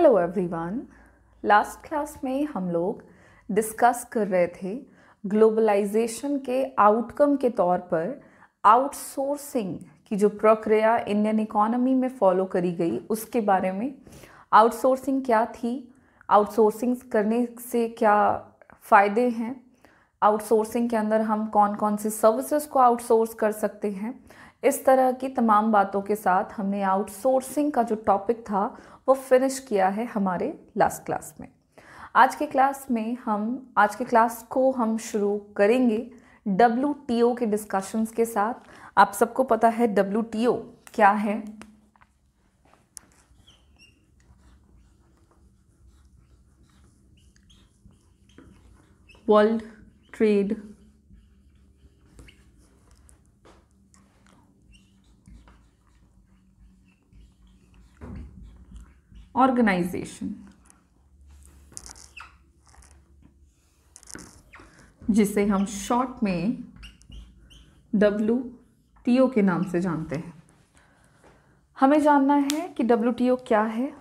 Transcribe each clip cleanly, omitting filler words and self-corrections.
Hello everyone. Last class में हम लोग डिस्कस कर रहे थे ग्लोबलाइजेशन के आउटकम के तौर पर आउटसोर्सिंग की जो प्रक्रिया इंडियन इकोनॉमी में फॉलो करी गई उसके बारे में। आउटसोर्सिंग क्या थी, आउटसोर्सिंग करने से क्या फ़ायदे हैं, आउटसोर्सिंग के अंदर हम कौन कौन से सर्विसेज को आउटसोर्स कर सकते हैं, इस तरह की तमाम बातों के साथ हमने आउटसोर्सिंग का जो टॉपिक था वो फिनिश किया है हमारे लास्ट क्लास में। आज के क्लास को हम शुरू करेंगे WTO के डिस्कशंस के साथ। आप सबको पता है WTO क्या है। वर्ल्ड ट्रेड ऑर्गेनाइजेशन, जिसे हम शॉर्ट में WTO के नाम से जानते हैं। हमें जानना है कि WTO क्या है,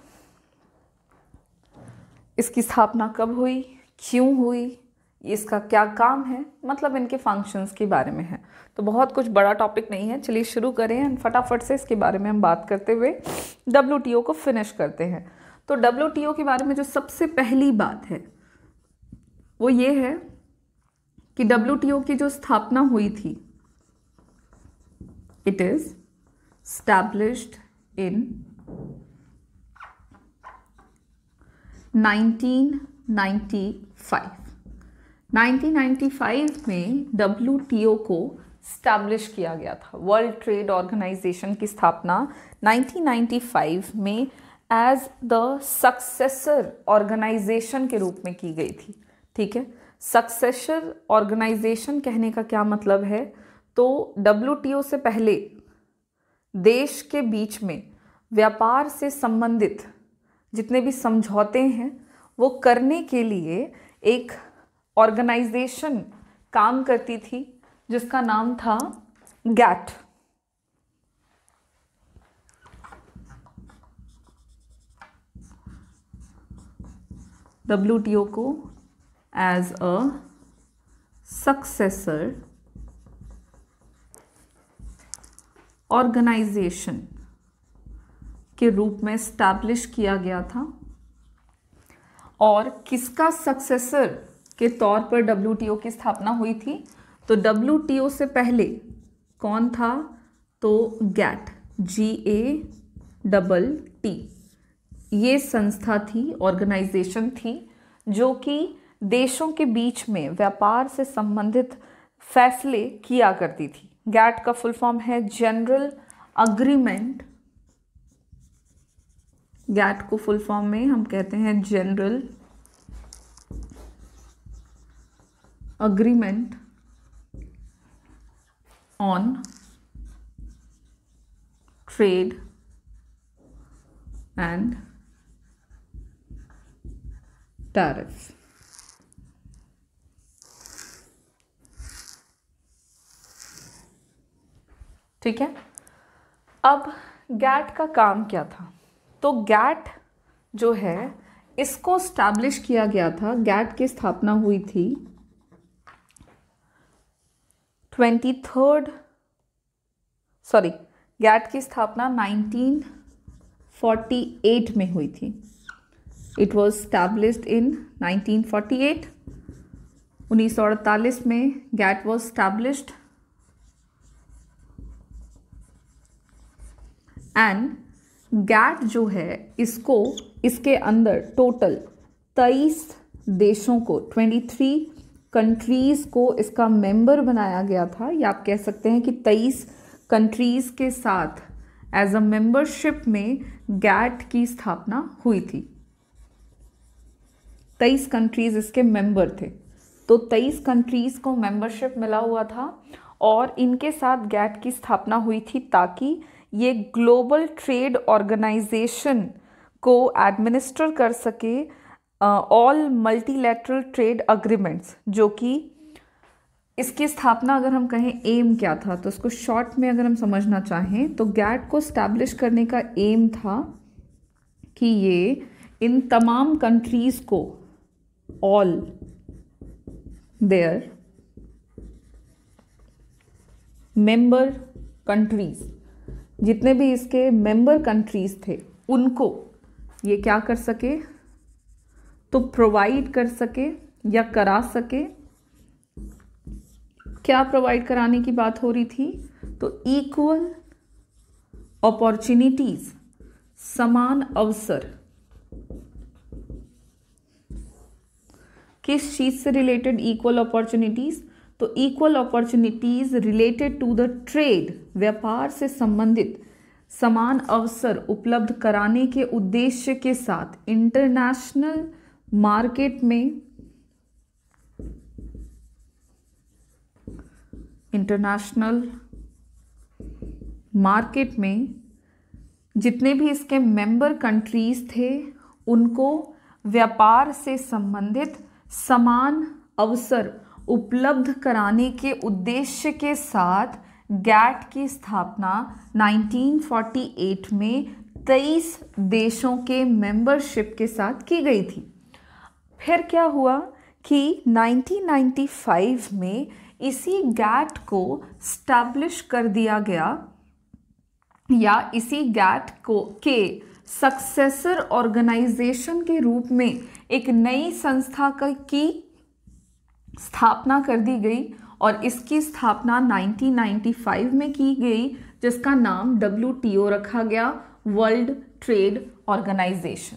इसकी स्थापना कब हुई, क्यों हुई, इसका क्या काम है, मतलब इनके फंक्शंस के बारे में है। तो बहुत कुछ बड़ा टॉपिक नहीं है, चलिए शुरू करें और फटाफट से इसके बारे में हम बात करते हुए WTO को फिनिश करते हैं। तो WTO के बारे में जो सबसे पहली बात है वो ये है कि WTO की जो स्थापना हुई थी, इट इज established in 1995। 1995 में WTO को स्टैब्लिश किया गया था। वर्ल्ड ट्रेड ऑर्गेनाइजेशन की स्थापना 1995 में एज द सक्सेसर ऑर्गेनाइजेशन के रूप में की गई थी। ठीक है, सक्सेसर ऑर्गेनाइजेशन कहने का क्या मतलब है, तो WTO से पहले देश के बीच में व्यापार से संबंधित जितने भी समझौते हैं वो करने के लिए एक ऑर्गेनाइजेशन काम करती थी जिसका नाम था GATT। WTO को एज अ सक्सेसर ऑर्गेनाइजेशन के रूप में स्टैब्लिश किया गया था। और किसका सक्सेसर के तौर पर WTO की स्थापना हुई थी, तो WTO से पहले कौन था, तो GATT, GATT ये संस्था थी, ऑर्गेनाइजेशन थी जो कि देशों के बीच में व्यापार से संबंधित फैसले किया करती थी। GATT का फुल फॉर्म है जनरल अग्रीमेंट। GATT को फुल फॉर्म में हम कहते हैं general agreement on trade and tariff. ठीक है, अब GATT का काम क्या था, तो GATT जो है इसको स्टैब्लिश किया गया था। GATT की स्थापना हुई थी GATT की स्थापना 1948 में हुई थी। इट वॉज स्टैब्लिश्ड इन 1948। 1948 में GATT was established and GATT जो है इसके अंदर टोटल 23 देशों को 23 कंट्रीज़ को इसका मेंबर बनाया गया था, या आप कह सकते हैं कि 23 कंट्रीज़ के साथ एज अ मेंबरशिप में GATT की स्थापना हुई थी। 23 कंट्रीज़ इसके मेंबर थे, तो 23 कंट्रीज़ को मेंबरशिप मिला हुआ था और इनके साथ GATT की स्थापना हुई थी ताकि ये ग्लोबल ट्रेड ऑर्गेनाइजेशन को एडमिनिस्टर कर सके ऑल मल्टीलैटरल ट्रेड अग्रीमेंट्स, जो कि इसकी स्थापना अगर हम कहें एम क्या था, तो इसको शॉर्ट में अगर हम समझना चाहें तो GATT को स्टैब्लिश करने का एम था कि ये इन तमाम कंट्रीज को, ऑल देयर मेंबर कंट्रीज, जितने भी इसके मेंबर कंट्रीज थे उनको ये क्या कर सके, तो प्रोवाइड कर सके या करा सके। क्या प्रोवाइड कराने की बात हो रही थी, तो इक्वल अपॉर्चुनिटीज, समान अवसर। किस चीज से रिलेटेड इक्वल अपॉर्चुनिटीज, तो equal opportunities related to the trade, व्यापार से संबंधित समान अवसर उपलब्ध कराने के उद्देश्य के साथ इंटरनेशनल मार्केट में जितने भी इसके मेंबर कंट्रीज थे उनको व्यापार से संबंधित समान अवसर उपलब्ध कराने के उद्देश्य के साथ गैट की स्थापना 1948 में 23 देशों के मेंबरशिप के साथ की गई थी। फिर क्या हुआ कि 1995 में इसी गैट को स्टैब्लिश कर दिया गया, या इसी गैट को के सक्सेसर ऑर्गेनाइजेशन के रूप में एक नई संस्था की स्थापना कर दी गई, और इसकी स्थापना 1995 में की गई, जिसका नाम WTO रखा गया, वर्ल्ड ट्रेड ऑर्गेनाइजेशन।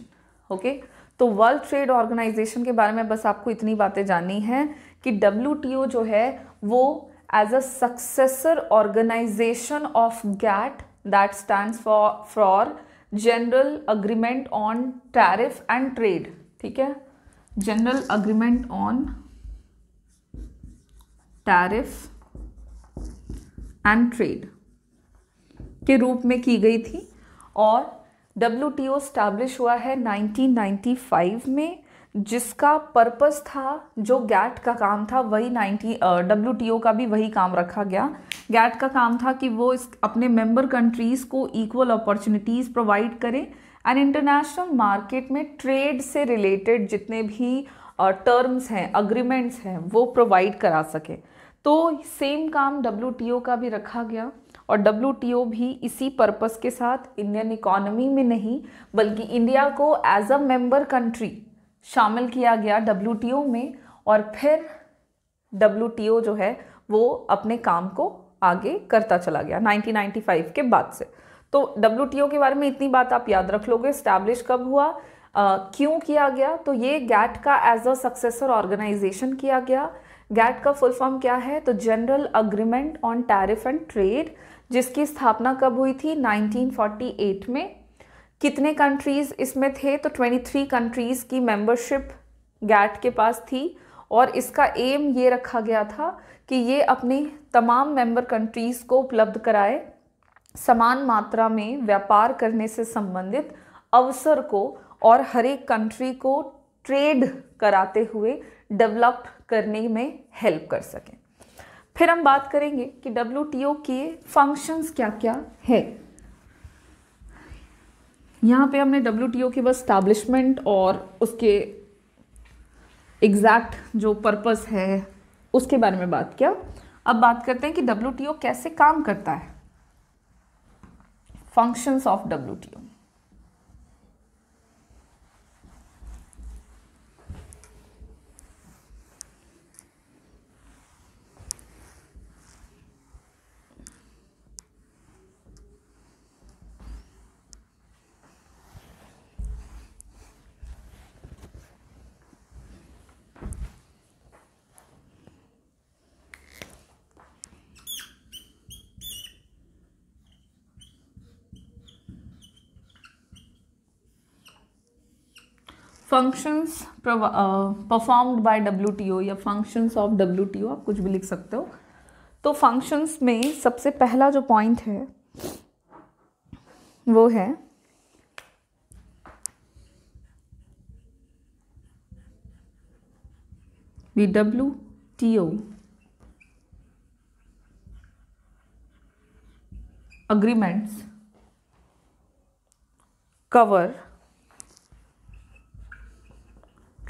ओके, तो वर्ल्ड ट्रेड ऑर्गेनाइजेशन के बारे में बस आपको इतनी बातें जाननी है कि WTO जो है वो as a successor organisation of GATT, that stands for general agreement on tariff and trade. ठीक है, general agreement on tariff and trade के रूप में की गई थी, और WTO स्टैब्लिश हुआ है 1995 में, जिसका पर्पस था, जो गैट का काम था वही WTO का भी वही काम रखा गया। गैट का काम था कि वो अपने मेंबर कंट्रीज को इक्वल अपॉर्चुनिटीज प्रोवाइड करे एंड इंटरनेशनल मार्केट में ट्रेड से रिलेटेड जितने भी टर्म्स हैं, अग्रीमेंट्स हैं, वो प्रोवाइड करा सके। तो सेम काम WTO का भी रखा गया, और WTO भी इसी पर्पस के साथ इंडियन इकोनॉमी में नहीं बल्कि इंडिया को एज अ मेंबर कंट्री शामिल किया गया WTO में, और फिर WTO जो है वो अपने काम को आगे करता चला गया 1995 के बाद से। तो WTO के बारे में इतनी बात आप याद रख लोगे। स्टैब्लिश कब हुआ, क्यों किया गया, तो ये गैट का एज अ सक्सेसर ऑर्गेनाइजेशन किया गया। गैट का फुल फॉर्म क्या है, तो general agreement on tariff and trade, जिसकी स्थापना कब हुई थी, 1948 में। कितने कंट्रीज इसमें थे, तो 23 कंट्रीज की मेंबरशिप गैट के पास थी, और इसका एम ये रखा गया था कि ये अपने तमाम मेंबर कंट्रीज को उपलब्ध कराए समान मात्रा में व्यापार करने से संबंधित अवसर को, और हर एक कंट्री को ट्रेड कराते हुए डेवलप करने में हेल्प कर सकें। फिर हम बात करेंगे कि WTO के फंक्शंस क्या क्या है। यहाँ पे हमने WTO के बस स्टैब्लिशमेंट और उसके एग्जैक्ट जो पर्पस है उसके बारे में बात किया। अब बात करते हैं कि WTO कैसे काम करता है, functions of WTO। Functions performed by WTO या फंक्शंस ऑफ WTO, आप कुछ भी लिख सकते हो। तो फंक्शंस में सबसे पहला जो पॉइंट है वो है WTO agreements cover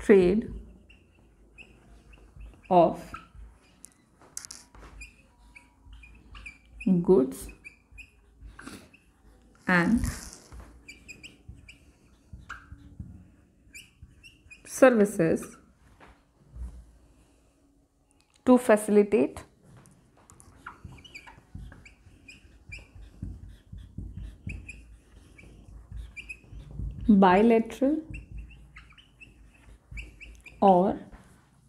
trade of goods and services to facilitate bilateral or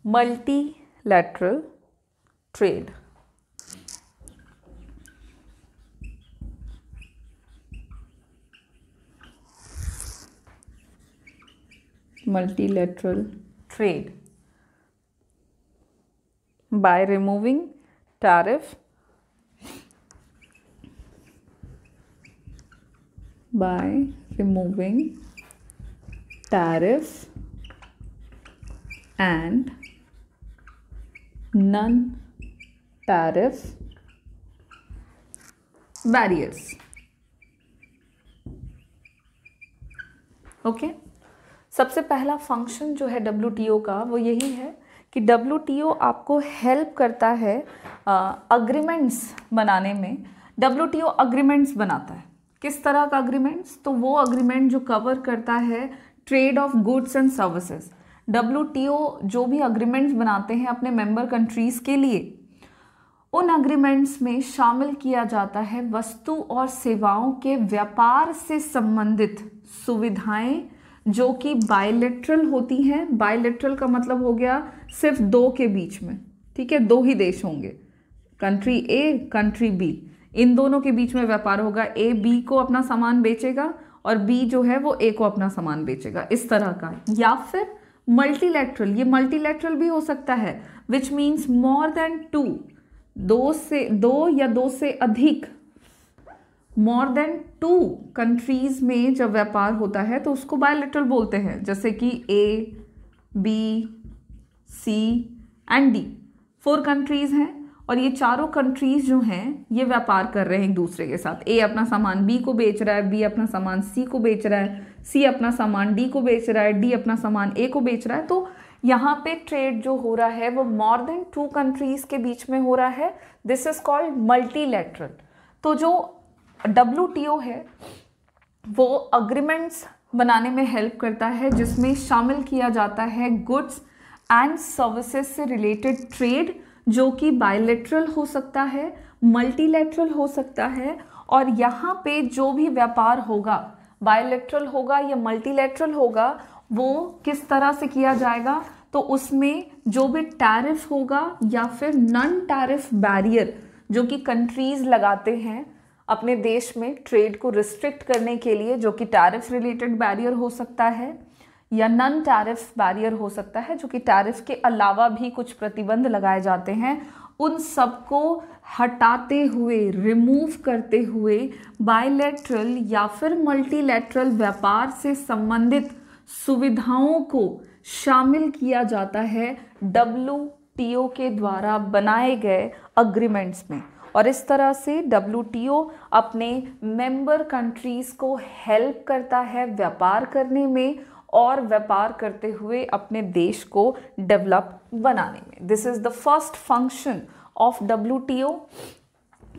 multilateral trade. Multilateral trade by removing tariff, and non-tariff barriers. Okay सबसे पहला फंक्शन जो है WTO का वो यही है कि WTO आपको हेल्प करता है अग्रीमेंट्स बनाने में। WTO अग्रीमेंट्स बनाता है। किस तरह का अग्रीमेंट्स? तो वो अग्रीमेंट जो कवर करता है trade off goods and services. WTO जो भी अग्रीमेंट्स बनाते हैं अपने मेंबर कंट्रीज़ के लिए, उन अग्रीमेंट्स में शामिल किया जाता है वस्तु और सेवाओं के व्यापार से संबंधित सुविधाएं जो कि बायलैटरल होती हैं। बायलैटरल का मतलब हो गया सिर्फ दो के बीच में, ठीक है, दो ही देश होंगे, कंट्री ए कंट्री बी, इन दोनों के बीच में व्यापार होगा। ए बी को अपना सामान बेचेगा और बी जो है वो ए को अपना सामान बेचेगा, इस तरह का। या फिर मल्टीलैटरल, ये मल्टीलैटरल भी हो सकता है, which means more than two, दो या दो से अधिक, मोर देन टू कंट्रीज में जब व्यापार होता है तो उसको बायलैटरल बोलते हैं। जैसे कि A B C and D 4 countries हैं और ये चारों कंट्रीज जो हैं ये व्यापार कर रहे हैं एक दूसरे के साथ। ए अपना सामान बी को बेच रहा है, बी अपना सामान सी को बेच रहा है, सी अपना सामान डी को बेच रहा है, डी अपना सामान ए को बेच रहा है। तो यहाँ पे ट्रेड जो हो रहा है वो मोर देन 2 कंट्रीज के बीच में हो रहा है। This is called multilateral. तो जो WTO है वो अग्रीमेंट्स बनाने में हेल्प करता है जिसमें शामिल किया जाता है गुड्स एंड सर्विसेज से रिलेटेड ट्रेड, जो कि बायलैटरल हो सकता है, मल्टीलैटरल हो सकता है। और यहाँ पे जो भी व्यापार होगा, बायलैटरल होगा या मल्टीलैटरल होगा, वो किस तरह से किया जाएगा? तो उसमें जो भी टैरिफ होगा या फिर नॉन टैरिफ बैरियर जो कि कंट्रीज लगाते हैं अपने देश में ट्रेड को रिस्ट्रिक्ट करने के लिए, जो कि टैरिफ रिलेटेड बैरियर हो सकता है या नॉन टैरिफ बैरियर हो सकता है, जो कि टैरिफ के अलावा भी कुछ प्रतिबंध लगाए जाते हैं, उन सबको हटाते हुए, रिमूव करते हुए बायलैटरल या फिर मल्टीलैटरल व्यापार से संबंधित सुविधाओं को शामिल किया जाता है WTO के द्वारा बनाए गए अग्रीमेंट्स में। और इस तरह से WTO अपने मेंबर कंट्रीज को हेल्प करता है व्यापार करने में और व्यापार करते हुए अपने देश को डेवलप बनाने में। This is the first function of WTO।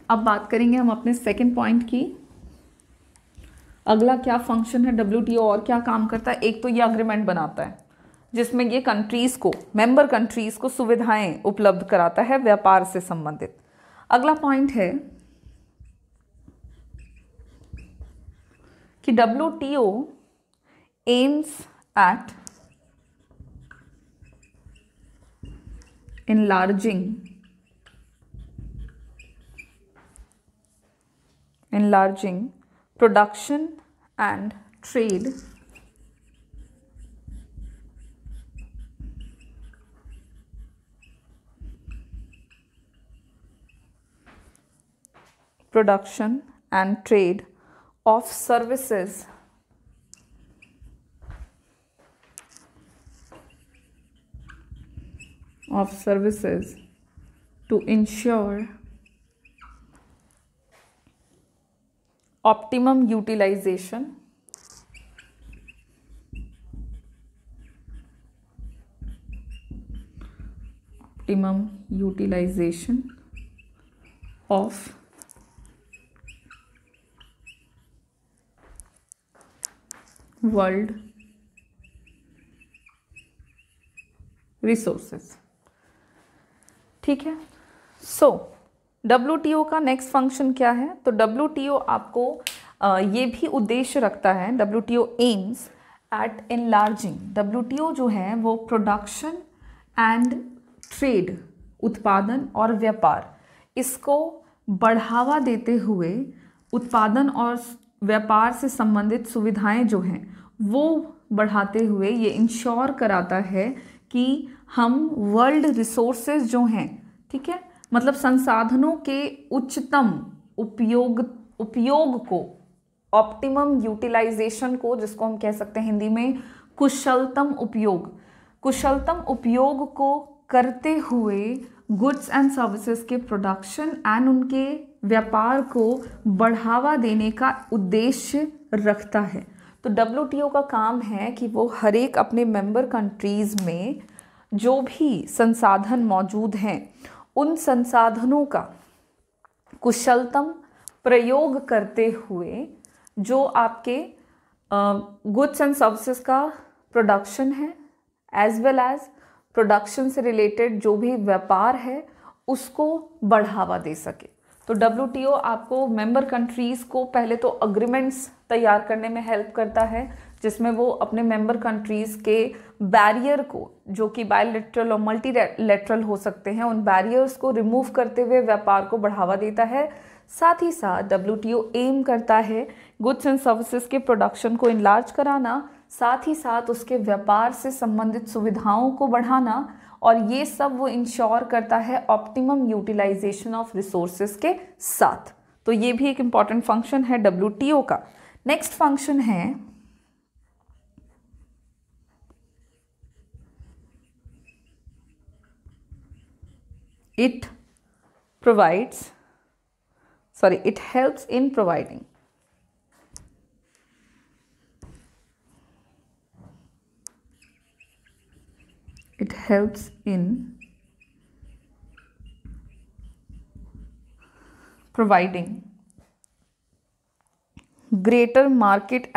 अब बात करेंगे हम अपने सेकेंड पॉइंट की। अगला क्या फंक्शन है WTO और क्या काम करता है? एक तो ये अग्रीमेंट बनाता है जिसमें ये कंट्रीज को, मेंबर कंट्रीज को सुविधाएं उपलब्ध कराता है व्यापार से संबंधित। अगला पॉइंट है कि WTO aims at enlarging production and trade of services to ensure optimum utilization optimum utilisation of world resources. ठीक है। सो WTO का नेक्स्ट फंक्शन क्या है? तो WTO आपको ये भी उद्देश्य रखता है, WTO aims at enlarging. WTO जो है वो प्रोडक्शन एंड ट्रेड, उत्पादन और व्यापार, इसको बढ़ावा देते हुए उत्पादन और व्यापार से संबंधित सुविधाएं जो हैं वो बढ़ाते हुए ये इंश्योर कराता है कि हम वर्ल्ड रिसोर्सेज जो हैं, ठीक है, मतलब संसाधनों के उच्चतम उपयोग को, ऑप्टिमम यूटिलाइजेशन को, जिसको हम कह सकते हैं हिंदी में कुशलतम उपयोग को करते हुए गुड्स एंड सर्विसेज के प्रोडक्शन एंड उनके व्यापार को बढ़ावा देने का उद्देश्य रखता है। तो WTO का काम है कि वो हर एक अपने मेंबर कंट्रीज़ में जो भी संसाधन मौजूद हैं उन संसाधनों का कुशलतम प्रयोग करते हुए जो आपके गुड्स एंड सर्विसेज का प्रोडक्शन है एज वेल एज प्रोडक्शन से रिलेटेड जो भी व्यापार है उसको बढ़ावा दे सके। तो WTO आपको मेंबर कंट्रीज़ को पहले तो अग्रीमेंट्स तैयार करने में हेल्प करता है, जिसमें वो अपने मेंबर कंट्रीज़ के बैरियर को, जो कि बायलैटरल और मल्टीलैटरल हो सकते हैं, उन बैरियर्स को रिमूव करते हुए व्यापार को बढ़ावा देता है। साथ ही साथ WTO एम करता है गुड्स एंड सर्विसेज के प्रोडक्शन को इनलार्ज कराना, साथ ही साथ उसके व्यापार से संबंधित सुविधाओं को बढ़ाना, और ये सब वो इंश्योर करता है ऑप्टिमम यूटिलाइजेशन ऑफ रिसोर्सेज के साथ। तो ये भी एक इम्पॉर्टेंट फंक्शन है WTO का। नेक्स्ट फंक्शन है it helps in providing greater market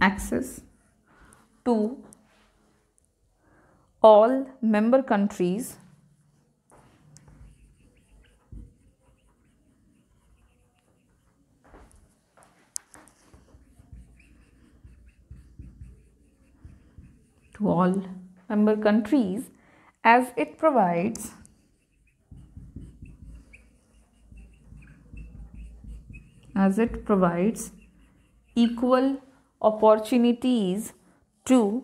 access to all member countries as it provides equal opportunities to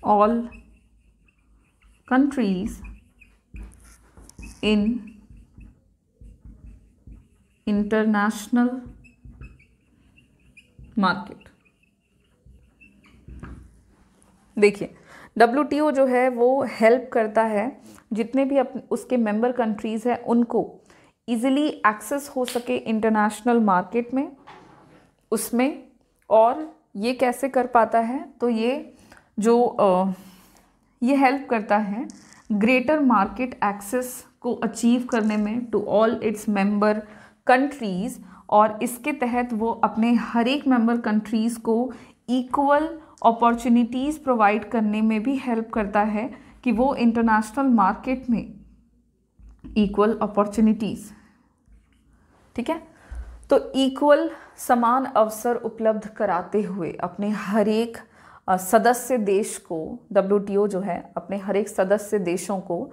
all countries in international market। देखिए WTO जो है वो हेल्प करता है जितने भी उसके मेंबर कंट्रीज़ हैं उनको इजीली एक्सेस हो सके इंटरनेशनल मार्केट में उसमें। और ये कैसे कर पाता है? तो ये हेल्प करता है ग्रेटर मार्केट एक्सेस को अचीव करने में to all its member countries, और इसके तहत वो अपने हर एक मेंबर कंट्रीज़ को इक्वल अपॉर्चुनिटीज़ प्रोवाइड करने में भी हेल्प करता है कि वो इंटरनेशनल मार्केट में इक्वल अपॉर्चुनिटीज़, ठीक है, तो इक्वल समान अवसर उपलब्ध कराते हुए अपने हर एक सदस्य देश को, WTO जो है अपने हर एक सदस्य देशों को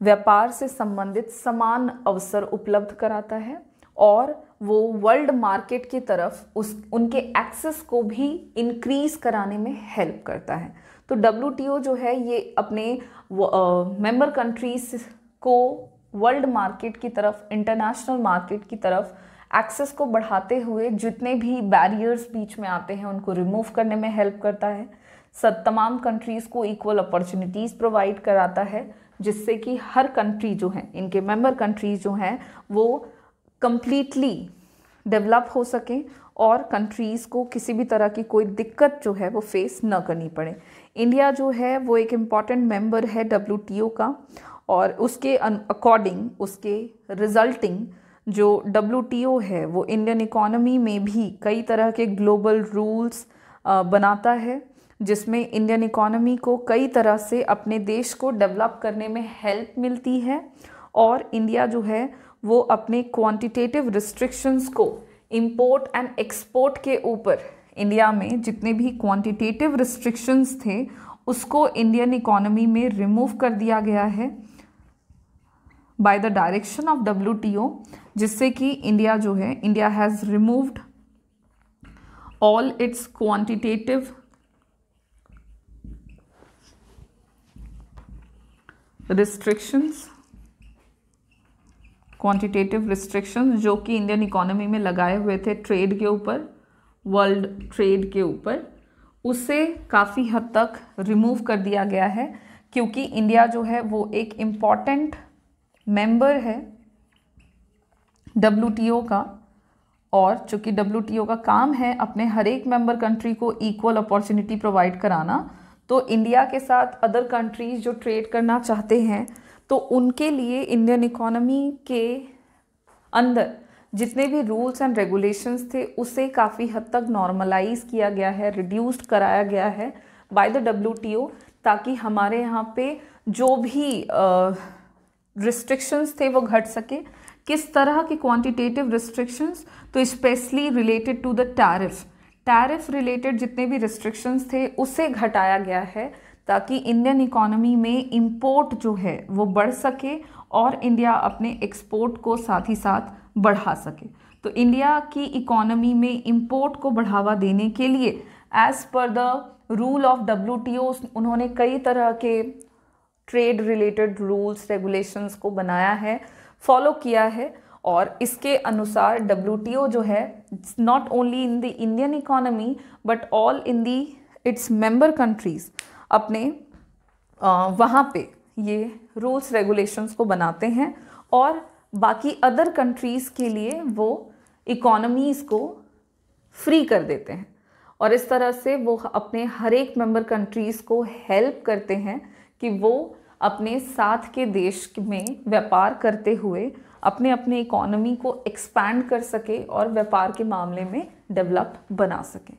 व्यापार से संबंधित समान अवसर उपलब्ध कराता है, और वो वर्ल्ड मार्केट की तरफ उनके एक्सेस को भी इंक्रीज कराने में हेल्प करता है। तो WTO जो है ये अपने मेंबर कंट्रीज को वर्ल्ड मार्केट की तरफ, इंटरनेशनल मार्केट की तरफ एक्सेस को बढ़ाते हुए जितने भी बैरियर्स बीच में आते हैं उनको रिमूव करने में हेल्प करता है। तमाम कंट्रीज़ को इक्वल अपॉर्चुनिटीज़ प्रोवाइड कराता है, जिससे कि हर कंट्री जो है, इनके मेंबर कंट्रीज़ जो हैं, वो कंप्लीटली डेवलप हो सकें और कंट्रीज़ को किसी भी तरह की कोई दिक्कत जो है वो फेस न करनी पड़े। इंडिया जो है वो एक इम्पॉर्टेंट मेंबर है WTO का, और उसके अकॉर्डिंग, उसके रिजल्टिंग जो WTO है वो इंडियन इकोनॉमी में भी कई तरह के ग्लोबल रूल्स बनाता है, जिसमें इंडियन इकोनॉमी को कई तरह से अपने देश को डेवलप करने में हेल्प मिलती है। और इंडिया जो है वो अपने क्वांटिटेटिव रिस्ट्रिक्शंस को इंपोर्ट एंड एक्सपोर्ट के ऊपर, इंडिया में जितने भी क्वांटिटेटिव रिस्ट्रिक्शंस थे उसको इंडियन इकोनॉमी में रिमूव कर दिया गया है by the direction of WTO, जिससे कि इंडिया जो है, India has removed all it's quantitative restrictions जो कि इंडियन इकोनॉमी में लगाए हुए थे ट्रेड के ऊपर, वर्ल्ड ट्रेड के ऊपर, उसे काफ़ी हद तक रिमूव कर दिया गया है, क्योंकि इंडिया जो है वो एक इम्पॉर्टेंट मेंबर है WTO का, और चूँकि WTO का काम है अपने हर एक मेंबर कंट्री को इक्वल अपॉर्चुनिटी प्रोवाइड कराना, तो इंडिया के साथ अदर कंट्रीज़ जो ट्रेड करना चाहते हैं तो उनके लिए इंडियन इकोनॉमी के अंदर जितने भी रूल्स एंड रेगुलेशंस थे उसे काफ़ी हद तक नॉर्मलाइज किया गया है, रिड्यूस्ड कराया गया है बाय द WTO, ताकि हमारे यहाँ पे जो भी रिस्ट्रिक्शंस थे वो घट सके। किस तरह के क्वांटिटेटिव रिस्ट्रिक्शंस? तो specially related to the tariff related जितने भी रिस्ट्रिक्शंस थे उसे घटाया गया है, ताकि इंडियन इकोनॉमी में इंपोर्ट जो है वो बढ़ सके और इंडिया अपने एक्सपोर्ट को साथ ही साथ बढ़ा सके। तो इंडिया की इकोनॉमी में इंपोर्ट को बढ़ावा देने के लिए as per the rule of WTO उन्होंने कई तरह के ट्रेड रिलेटेड रूल्स रेगुलेशंस को बनाया है, फॉलो किया है, और इसके अनुसार WTO जो है not only in the Indian economy but all in the it's member countries अपने वहाँ पे ये रूल्स रेगुलेशंस को बनाते हैं, और बाकी अदर कंट्रीज़ के लिए वो इकोनॉमीज़ को फ्री कर देते हैं, और इस तरह से वो अपने हर एक मेंबर कंट्रीज़ को हेल्प करते हैं कि वो अपने साथ के देश में व्यापार करते हुए अपने अपने इकोनॉमी को एक्सपैंड कर सके और व्यापार के मामले में डेवलप बना सके।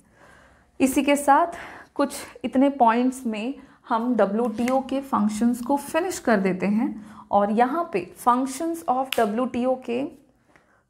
इसी के साथ कुछ इतने पॉइंट्स में हम WTO के फंक्शंस को फिनिश कर देते हैं, और यहाँ पे फंक्शंस ऑफ WTO के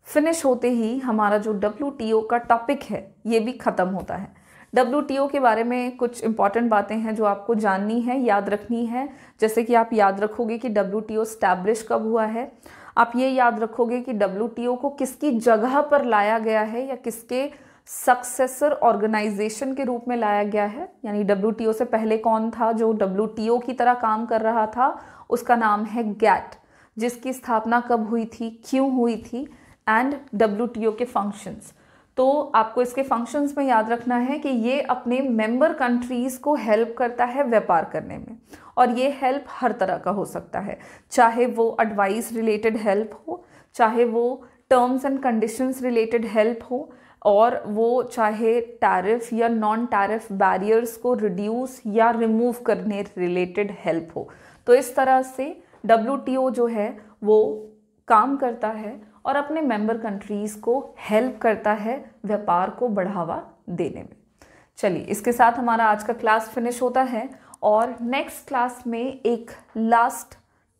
फिनिश होते ही हमारा जो WTO का टॉपिक है ये भी ख़त्म होता है। WTO के बारे में कुछ इंपॉर्टेंट बातें हैं जो आपको जाननी है, याद रखनी है। जैसे कि आप याद रखोगे कि WTO स्टैब्लिश कब हुआ है, आप ये याद रखोगे कि WTO को किसकी जगह पर लाया गया है या किसके सक्सेसर ऑर्गेनाइजेशन के रूप में लाया गया है, यानी WTO से पहले कौन था जो WTO की तरह काम कर रहा था, उसका नाम है GATT, जिसकी स्थापना कब हुई थी, क्यों हुई थी, एंड WTO के फंक्शंस। तो आपको इसके फंक्शंस में याद रखना है कि ये अपने मेंबर कंट्रीज़ को हेल्प करता है व्यापार करने में, और ये हेल्प हर तरह का हो सकता है, चाहे वो एडवाइस रिलेटेड हेल्प हो, चाहे वो terms and conditions related help हो, और वो चाहे टैरिफ या नॉन टैरिफ बैरियर्स को रिड्यूस या रिमूव करने रिलेटेड हेल्प हो। तो इस तरह से WTO जो है वो काम करता है और अपने मेंबर कंट्रीज़ को हेल्प करता है व्यापार को बढ़ावा देने में। चलिए, इसके साथ हमारा आज का क्लास फिनिश होता है, और नेक्स्ट क्लास में एक लास्ट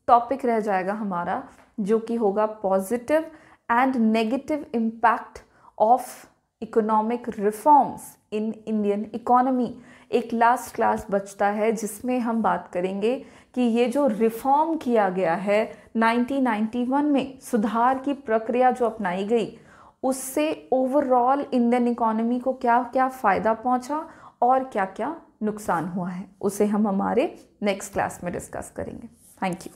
टॉपिक रह जाएगा हमारा, जो कि होगा positive and negative impact of economic reforms in Indian economy. एक लास्ट क्लास बचता है जिसमें हम बात करेंगे कि ये जो रिफॉर्म किया गया है 1991 में, सुधार की प्रक्रिया जो अपनाई गई, उससे ओवरऑल इंडियन इकोनॉमी को क्या क्या फ़ायदा पहुंचा और क्या क्या नुकसान हुआ है, उसे हम हमारे नेक्स्ट क्लास में डिस्कस करेंगे। Thank you.